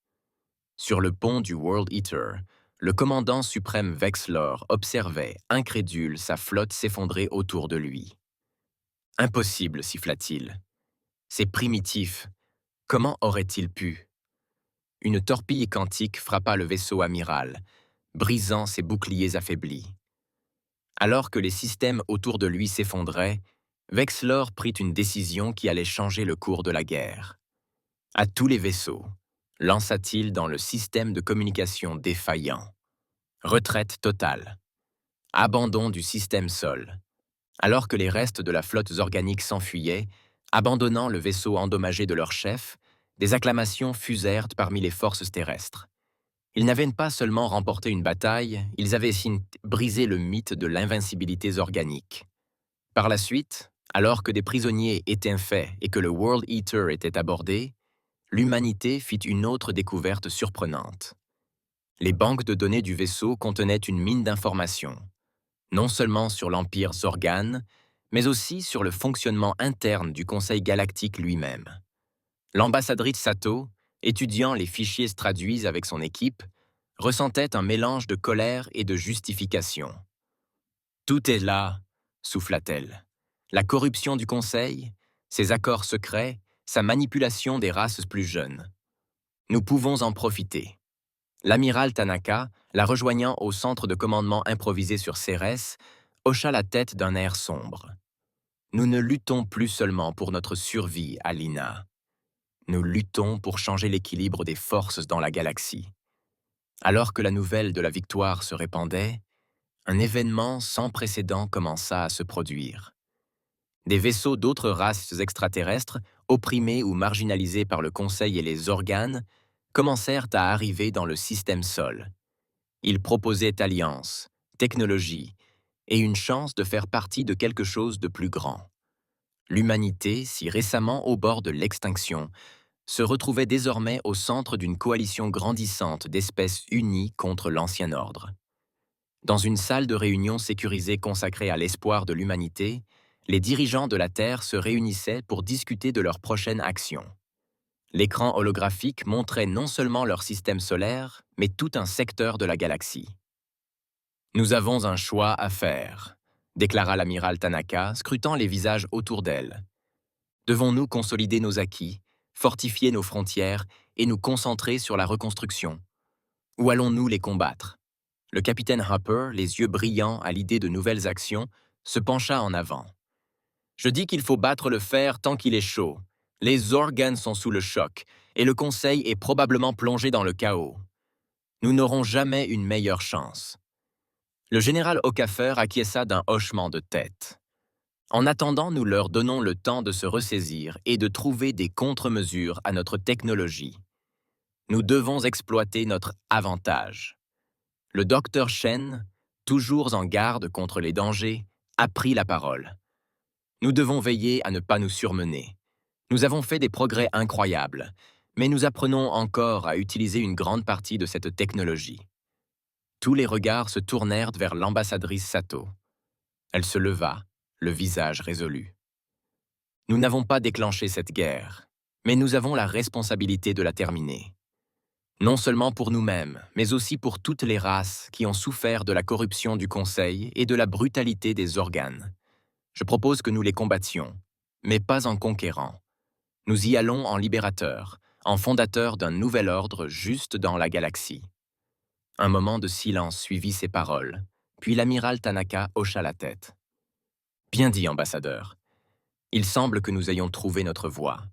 Speaker 1: Sur le pont du World Eater, le commandant suprême Vexlor observait, incrédule, sa flotte s'effondrer autour de lui. « Impossible, siffla-t-il. C'est primitif. Comment aurait-il pu ?» Une torpille quantique frappa le vaisseau amiral, brisant ses boucliers affaiblis. Alors que les systèmes autour de lui s'effondraient, Vexlor prit une décision qui allait changer le cours de la guerre. À tous les vaisseaux, lança-t-il dans le système de communication défaillant. Retraite totale. Abandon du système sol. Alors que les restes de la flotte organique s'enfuyaient, abandonnant le vaisseau endommagé de leur chef, des acclamations fusèrent parmi les forces terrestres. Ils n'avaient pas seulement remporté une bataille, ils avaient brisé le mythe de l'invincibilité organique. Par la suite, alors que des prisonniers étaient faits et que le World Eater était abordé, l'humanité fit une autre découverte surprenante. Les banques de données du vaisseau contenaient une mine d'informations, non seulement sur l'Empire Zorgan, mais aussi sur le fonctionnement interne du Conseil galactique lui-même. L'ambassadrice Sato, étudiant les fichiers traduits avec son équipe, ressentait un mélange de colère et de justification. « Tout est là », souffla-t-elle. « La corruption du Conseil, ses accords secrets, sa manipulation des races plus jeunes. Nous pouvons en profiter. » L'amiral Tanaka, la rejoignant au centre de commandement improvisé sur Cérès, hocha la tête d'un air sombre. « Nous ne luttons plus seulement pour notre survie, Alina. Nous luttons pour changer l'équilibre des forces dans la galaxie. » Alors que la nouvelle de la victoire se répandait, un événement sans précédent commença à se produire. Des vaisseaux d'autres races extraterrestres, opprimés ou marginalisés par le Conseil et les organes, commencèrent à arriver dans le système sol. Ils proposaient alliance, technologie et une chance de faire partie de quelque chose de plus grand. L'humanité, si récemment au bord de l'extinction, se retrouvait désormais au centre d'une coalition grandissante d'espèces unies contre l'ancien ordre. Dans une salle de réunion sécurisée consacrée à l'espoir de l'humanité, les dirigeants de la Terre se réunissaient pour discuter de leur prochaine action. L'écran holographique montrait non seulement leur système solaire, mais tout un secteur de la galaxie. « Nous avons un choix à faire », déclara l'amiral Tanaka, scrutant les visages autour d'elle. « Devons-nous consolider nos acquis, fortifier nos frontières et nous concentrer sur la reconstruction? Ou allons-nous les combattre ?» Le capitaine Hopper, les yeux brillants à l'idée de nouvelles actions, se pencha en avant. « Je dis qu'il faut battre le fer tant qu'il est chaud. Les organes sont sous le choc, et le Conseil est probablement plongé dans le chaos. Nous n'aurons jamais une meilleure chance. » Le général Okafer acquiesça d'un hochement de tête. « En attendant, nous leur donnons le temps de se ressaisir et de trouver des contre-mesures à notre technologie. Nous devons exploiter notre avantage. » Le docteur Shen, toujours en garde contre les dangers, a pris la parole. Nous devons veiller à ne pas nous surmener. Nous avons fait des progrès incroyables, mais nous apprenons encore à utiliser une grande partie de cette technologie. Tous les regards se tournèrent vers l'ambassadrice Sato. Elle se leva, le visage résolu. Nous n'avons pas déclenché cette guerre, mais nous avons la responsabilité de la terminer. Non seulement pour nous-mêmes, mais aussi pour toutes les races qui ont souffert de la corruption du Conseil et de la brutalité des organes. Je propose que nous les combattions, mais pas en conquérant. Nous y allons en libérateurs, en fondateurs d'un nouvel ordre juste dans la galaxie. Un moment de silence suivit ces paroles, puis l'amiral Tanaka hocha la tête. Bien dit, ambassadeur. Il semble que nous ayons trouvé notre voie.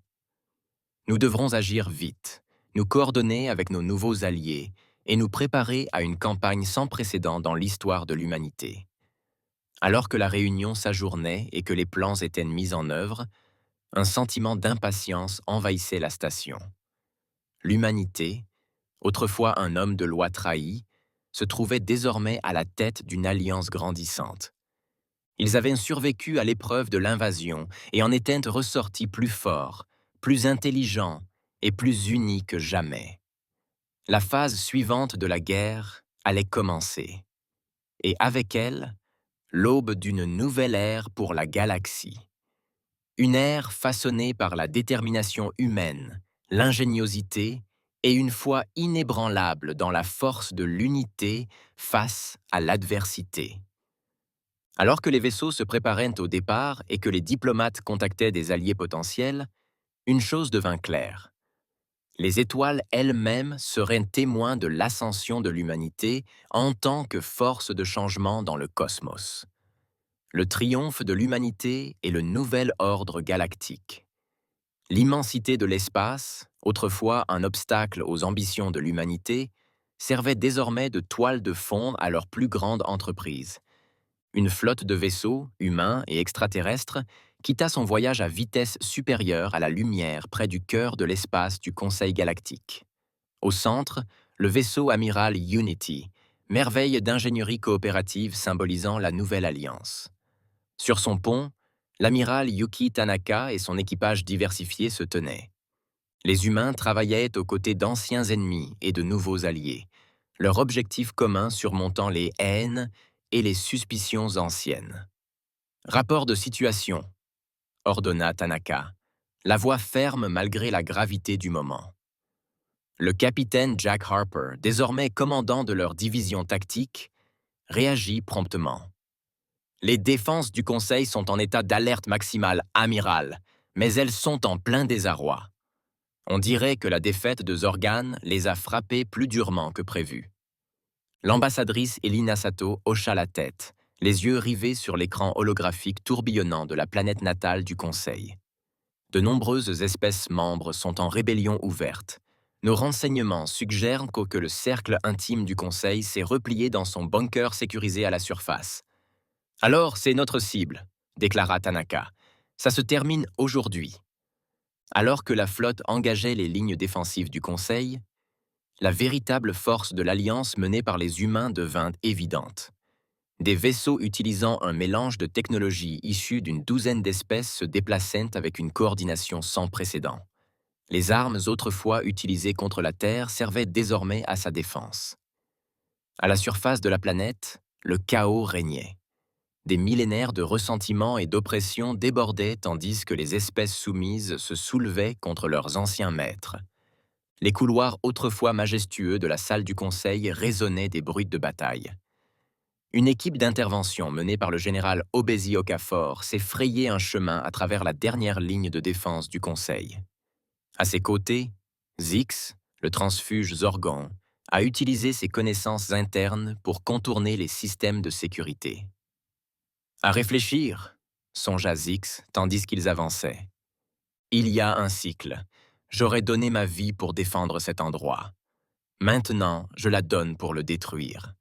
Speaker 1: Nous devrons agir vite, nous coordonner avec nos nouveaux alliés et nous préparer à une campagne sans précédent dans l'histoire de l'humanité. Alors que la réunion s'ajournait et que les plans étaient mis en œuvre, un sentiment d'impatience envahissait la station. L'humanité, autrefois un homme de loi trahi, se trouvait désormais à la tête d'une alliance grandissante. Ils avaient survécu à l'épreuve de l'invasion et en étaient ressortis plus forts, plus intelligents et plus unis que jamais. La phase suivante de la guerre allait commencer. Et avec elle, l'aube d'une nouvelle ère pour la galaxie. Une ère façonnée par la détermination humaine, l'ingéniosité et une foi inébranlable dans la force de l'unité face à l'adversité. Alors que les vaisseaux se préparaient au départ et que les diplomates contactaient des alliés potentiels, une chose devint claire. Les étoiles elles-mêmes seraient témoins de l'ascension de l'humanité en tant que force de changement dans le cosmos. Le triomphe de l'humanité et le nouvel ordre galactique. L'immensité de l'espace, autrefois un obstacle aux ambitions de l'humanité, servait désormais de toile de fond à leur plus grande entreprise. Une flotte de vaisseaux, humains et extraterrestres, quitta son voyage à vitesse supérieure à la lumière près du cœur de l'espace du Conseil galactique. Au centre, le vaisseau amiral Unity, merveille d'ingénierie coopérative symbolisant la nouvelle alliance. Sur son pont, l'amiral Yuki Tanaka et son équipage diversifié se tenaient. Les humains travaillaient aux côtés d'anciens ennemis et de nouveaux alliés, leur objectif commun surmontant les haines et les suspicions anciennes. Rapport de situation, ordonna Tanaka, la voix ferme malgré la gravité du moment. Le capitaine Jack Harper, désormais commandant de leur division tactique, réagit promptement. Les défenses du Conseil sont en état d'alerte maximale, amiral, mais elles sont en plein désarroi. On dirait que la défaite de Zorgan les a frappées plus durement que prévu. L'ambassadrice Elina Sato hocha la tête, les yeux rivés sur l'écran holographique tourbillonnant de la planète natale du Conseil. De nombreuses espèces membres sont en rébellion ouverte. Nos renseignements suggèrent que le cercle intime du Conseil s'est replié dans son bunker sécurisé à la surface. Alors, c'est notre cible, déclara Tanaka. Ça se termine aujourd'hui. Alors que la flotte engageait les lignes défensives du Conseil, la véritable force de l'Alliance menée par les humains devint évidente. Des vaisseaux utilisant un mélange de technologies issues d'une douzaine d'espèces se déplaçaient avec une coordination sans précédent. Les armes autrefois utilisées contre la Terre servaient désormais à sa défense. À la surface de la planète, le chaos régnait. Des millénaires de ressentiment et d'oppression débordaient tandis que les espèces soumises se soulevaient contre leurs anciens maîtres. Les couloirs autrefois majestueux de la salle du Conseil résonnaient des bruits de bataille. Une équipe d'intervention menée par le général Obesi Okafor s'est frayé un chemin à travers la dernière ligne de défense du Conseil. À ses côtés, Zix, le transfuge Zorgon, a utilisé ses connaissances internes pour contourner les systèmes de sécurité. À réfléchir, songea Zix tandis qu'ils avançaient. Il y a un cycle. J'aurais donné ma vie pour défendre cet endroit. Maintenant, je la donne pour le détruire.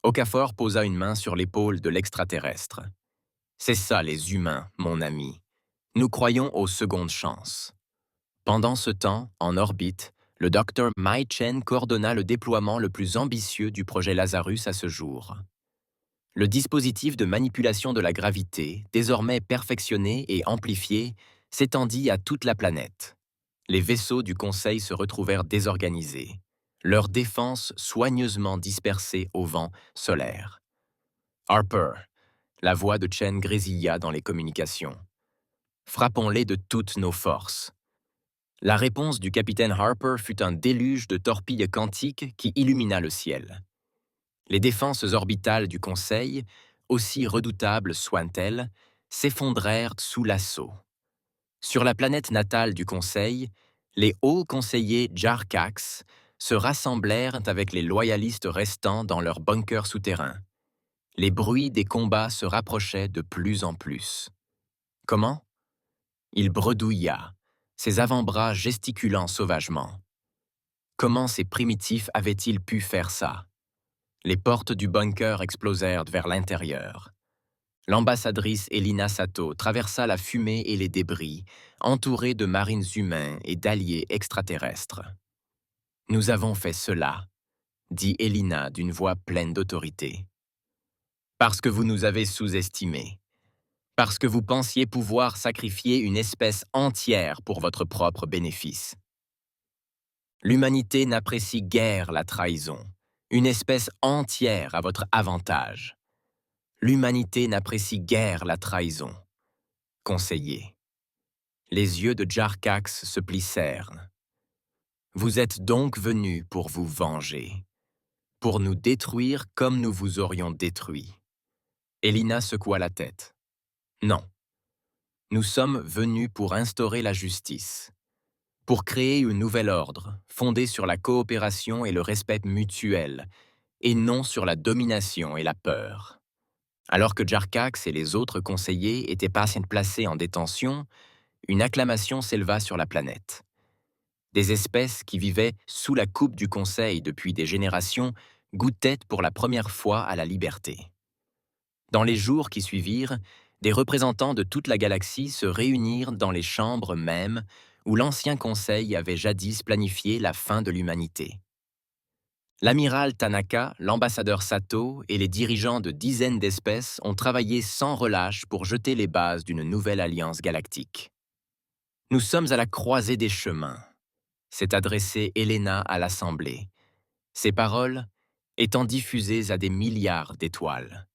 Speaker 1: Okafor posa une main sur l'épaule de l'extraterrestre. C'est ça les humains, mon ami. Nous croyons aux secondes chances. Pendant ce temps, en orbite, le docteur Mai Chen coordonna le déploiement le plus ambitieux du projet Lazarus à ce jour. Le dispositif de manipulation de la gravité, désormais perfectionné et amplifié, s'étendit à toute la planète. Les vaisseaux du Conseil se retrouvèrent désorganisés, leurs défenses soigneusement dispersées au vent solaire. Harper, la voix de Chen grésilla dans les communications. Frappons-les de toutes nos forces. La réponse du capitaine Harper fut un déluge de torpilles quantiques qui illumina le ciel. Les défenses orbitales du Conseil, aussi redoutables soient-elles, s'effondrèrent sous l'assaut. Sur la planète natale du Conseil, les hauts conseillers Jarkax se rassemblèrent avec les loyalistes restants dans leurs bunkers souterrains. Les bruits des combats se rapprochaient de plus en plus. Comment? Il bredouilla, ses avant-bras gesticulant sauvagement. Comment ces primitifs avaient-ils pu faire ça? Les portes du bunker explosèrent vers l'intérieur. L'ambassadrice Elina Sato traversa la fumée et les débris, entourée de marines humains et d'alliés extraterrestres. « Nous avons fait cela », dit Elina d'une voix pleine d'autorité. « Parce que vous nous avez sous-estimés. Parce que vous pensiez pouvoir sacrifier une espèce entière pour votre propre bénéfice. L'humanité n'apprécie guère la trahison, une espèce entière à votre avantage. L'humanité n'apprécie guère la trahison. Conseiller. Les yeux de Jarkax se plissèrent. Vous êtes donc venus pour vous venger, pour nous détruire comme nous vous aurions détruit. Elina secoua la tête. Non. Nous sommes venus pour instaurer la justice, pour créer un nouvel ordre fondé sur la coopération et le respect mutuel, et non sur la domination et la peur. Alors que Jarkax et les autres conseillers étaient placés en détention, une acclamation s'éleva sur la planète. Des espèces qui vivaient sous la coupe du Conseil depuis des générations goûtaient pour la première fois à la liberté. Dans les jours qui suivirent, des représentants de toute la galaxie se réunirent dans les chambres mêmes où l'ancien Conseil avait jadis planifié la fin de l'humanité. L'amiral Tanaka, l'ambassadeur Sato et les dirigeants de dizaines d'espèces ont travaillé sans relâche pour jeter les bases d'une nouvelle alliance galactique. Nous sommes à la croisée des chemins, s'est adressée Elena à l'Assemblée, ses paroles étant diffusées à des milliards d'étoiles.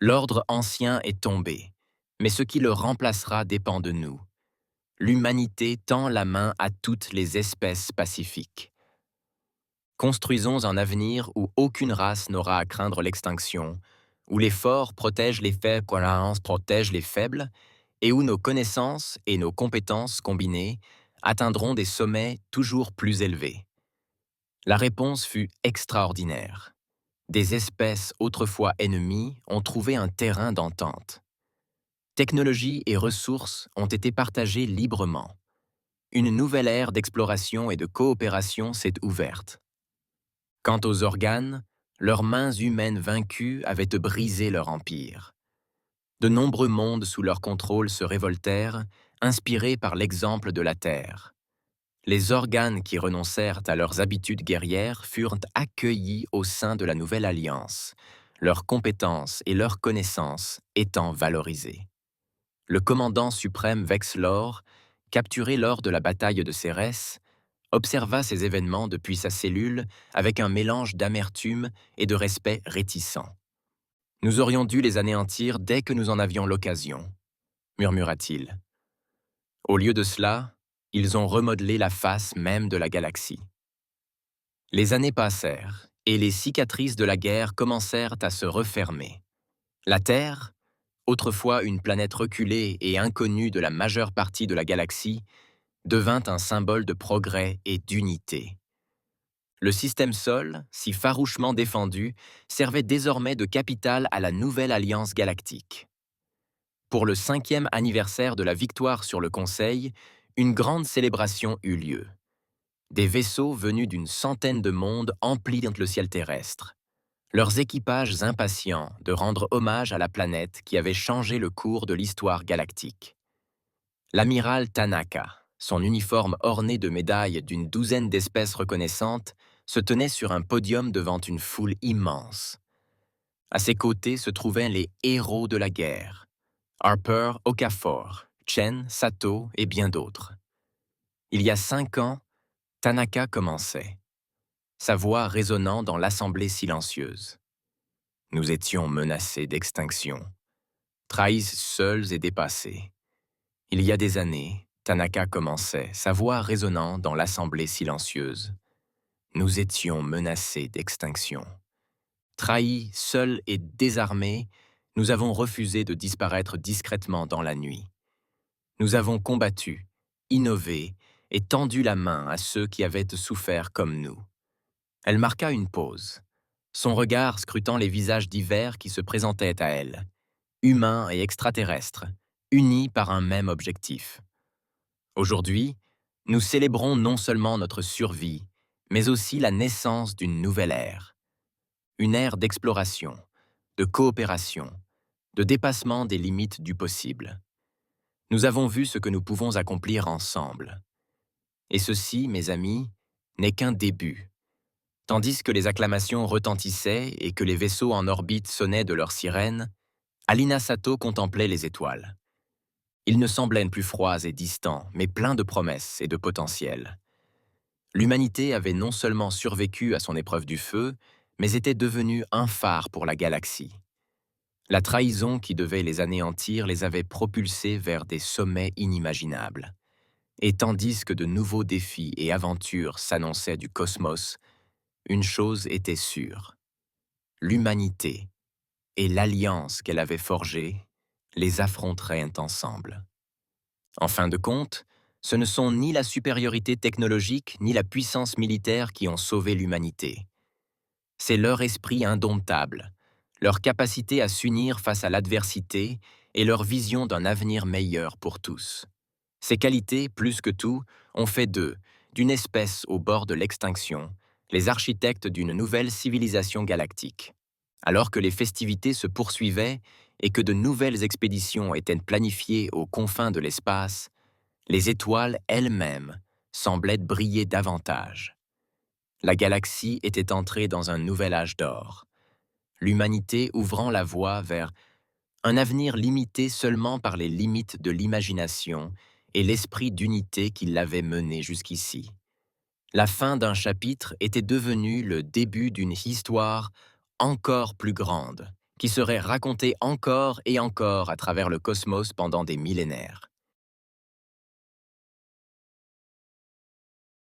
Speaker 1: L'ordre ancien est tombé, mais ce qui le remplacera dépend de nous. L'humanité tend la main à toutes les espèces pacifiques. Construisons un avenir où aucune race n'aura à craindre l'extinction, où les forts protègent les faibles, protègent les faibles, et où nos connaissances et nos compétences combinées atteindront des sommets toujours plus élevés. La réponse fut extraordinaire. Des espèces autrefois ennemies ont trouvé un terrain d'entente. Technologie et ressources ont été partagées librement. Une nouvelle ère d'exploration et de coopération s'est ouverte. Quant aux organes, leurs mains humaines vaincues avaient brisé leur empire. De nombreux mondes sous leur contrôle se révoltèrent, inspirés par l'exemple de la Terre. Les organes qui renoncèrent à leurs habitudes guerrières furent accueillis au sein de la nouvelle alliance, leurs compétences et leurs connaissances étant valorisées. Le commandant suprême Vexlor, capturé lors de la bataille de Cérès, observa ces événements depuis sa cellule avec un mélange d'amertume et de respect réticent. « Nous aurions dû les anéantir dès que nous en avions l'occasion, » murmura-t-il. Au lieu de cela, ils ont remodelé la face même de la galaxie. Les années passèrent, et les cicatrices de la guerre commencèrent à se refermer. La Terre, autrefois une planète reculée et inconnue de la majeure partie de la galaxie, devint un symbole de progrès et d'unité. Le système Sol, si farouchement défendu, servait désormais de capitale à la nouvelle alliance galactique. Pour le 5e anniversaire de la victoire sur le Conseil, une grande célébration eut lieu. Des vaisseaux venus d'une centaine de mondes emplirent le ciel terrestre, leurs équipages impatients de rendre hommage à la planète qui avait changé le cours de l'histoire galactique. L'amiral Tanaka, Son uniforme orné de médailles d'une douzaine d'espèces reconnaissantes se tenait sur un podium devant une foule immense. À ses côtés se trouvaient les héros de la guerre, Harper, Okafor, Chen, Sato et bien d'autres. Il y a 5 ans, Tanaka commençait, sa voix résonnant dans l'assemblée silencieuse. Nous étions menacés d'extinction, trahis seuls et dépassés. Il y a des années, Tanaka commençait, sa voix résonnant dans l'assemblée silencieuse. Nous étions menacés d'extinction. Trahis, seuls et désarmés, nous avons refusé de disparaître discrètement dans la nuit. Nous avons combattu, innové et tendu la main à ceux qui avaient souffert comme nous. Elle marqua une pause, son regard scrutant les visages divers qui se présentaient à elle, humains et extraterrestres, unis par un même objectif. Aujourd'hui, nous célébrons non seulement notre survie, mais aussi la naissance d'une nouvelle ère. Une ère d'exploration, de coopération, de dépassement des limites du possible. Nous avons vu ce que nous pouvons accomplir ensemble. Et ceci, mes amis, n'est qu'un début. Tandis que les acclamations retentissaient et que les vaisseaux en orbite sonnaient de leurs sirènes, Alina Sato contemplait les étoiles. Ils ne semblaient plus froids et distants, mais pleins de promesses et de potentiel. L'humanité avait non seulement survécu à son épreuve du feu, mais était devenue un phare pour la galaxie. La trahison qui devait les anéantir les avait propulsés vers des sommets inimaginables. Et tandis que de nouveaux défis et aventures s'annonçaient du cosmos, une chose était sûre. L'humanité et l'alliance qu'elle avait forgée les affronteraient ensemble. En fin de compte, ce ne sont ni la supériorité technologique ni la puissance militaire qui ont sauvé l'humanité. C'est leur esprit indomptable, leur capacité à s'unir face à l'adversité et leur vision d'un avenir meilleur pour tous. Ces qualités, plus que tout, ont fait d'eux, d'une espèce au bord de l'extinction, les architectes d'une nouvelle civilisation galactique. Alors que les festivités se poursuivaient et que de nouvelles expéditions étaient planifiées aux confins de l'espace, les étoiles elles-mêmes semblaient briller davantage. La galaxie était entrée dans un nouvel âge d'or, l'humanité ouvrant la voie vers un avenir limité seulement par les limites de l'imagination et l'esprit d'unité qui l'avait mené jusqu'ici. La fin d'un chapitre était devenue le début d'une histoire encore plus grande, qui serait racontée encore et encore à travers le cosmos pendant des millénaires.